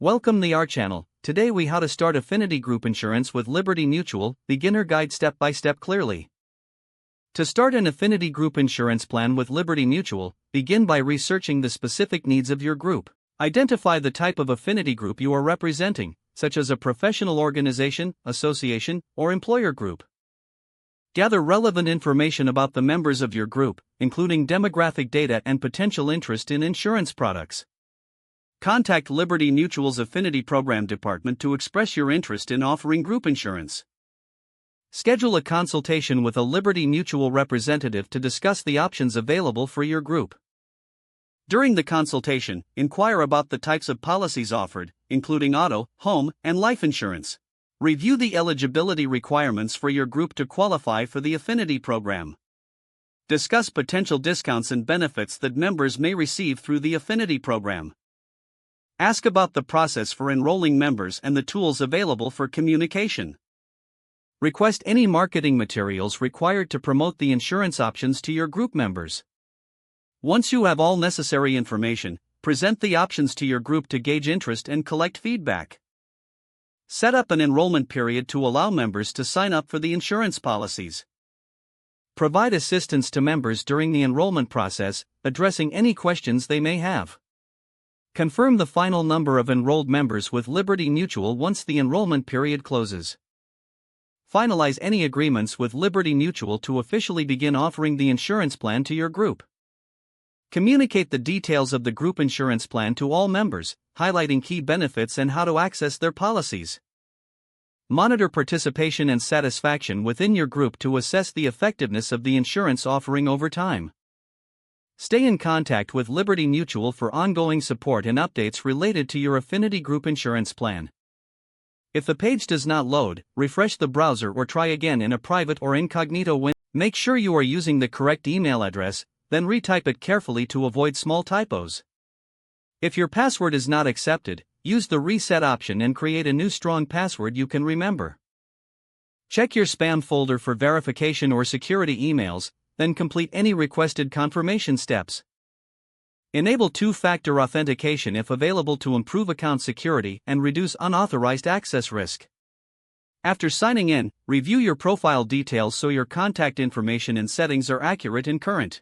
Welcome to our channel. Today we how to start Affinity Group Insurance with Liberty Mutual, beginner guide step by step clearly. To start an Affinity Group Insurance plan with Liberty Mutual, begin by researching the specific needs of your group. Identify the type of affinity group you are representing, such as a professional organization, association, or employer group. Gather relevant information about the members of your group, including demographic data and potential interest in insurance products. Contact Liberty Mutual's Affinity Program Department to express your interest in offering group insurance. Schedule a consultation with a Liberty Mutual representative to discuss the options available for your group. During the consultation, inquire about the types of policies offered, including auto, home, and life insurance. Review the eligibility requirements for your group to qualify for the Affinity program. Discuss potential discounts and benefits that members may receive through the Affinity program. Ask about the process for enrolling members and the tools available for communication. Request any marketing materials required to promote the insurance options to your group members. Once you have all necessary information, present the options to your group to gauge interest and collect feedback. Set up an enrollment period to allow members to sign up for the insurance policies. Provide assistance to members during the enrollment process, addressing any questions they may have. Confirm the final number of enrolled members with Liberty Mutual once the enrollment period closes. Finalize any agreements with Liberty Mutual to officially begin offering the insurance plan to your group. Communicate the details of the group insurance plan to all members, highlighting key benefits and how to access their policies. Monitor participation and satisfaction within your group to assess the effectiveness of the insurance offering over time. Stay in contact with Liberty Mutual for ongoing support and updates related to your Affinity Group Insurance plan. If the page does not load, refresh the browser or try again in a private or incognito window. Make sure you are using the correct email address, then retype it carefully to avoid small typos. If your password is not accepted, use the reset option and create a new strong password you can remember. Check your spam folder for verification or security emails, then complete any requested confirmation steps. Enable two-factor authentication if available to improve account security and reduce unauthorized access risk. After signing in, review your profile details so your contact information and settings are accurate and current.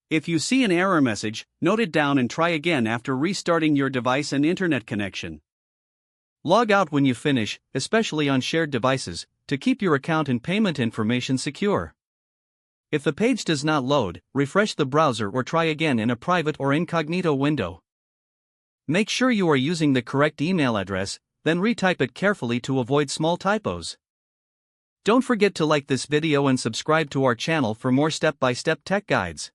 If you see an error message, note it down and try again after restarting your device and internet connection. Log out when you finish, especially on shared devices, to keep your account and payment information secure. If the page does not load, refresh the browser or try again in a private or incognito window. Make sure you are using the correct email address, then retype it carefully to avoid small typos. Don't forget to like this video and subscribe to our channel for more step-by-step tech guides.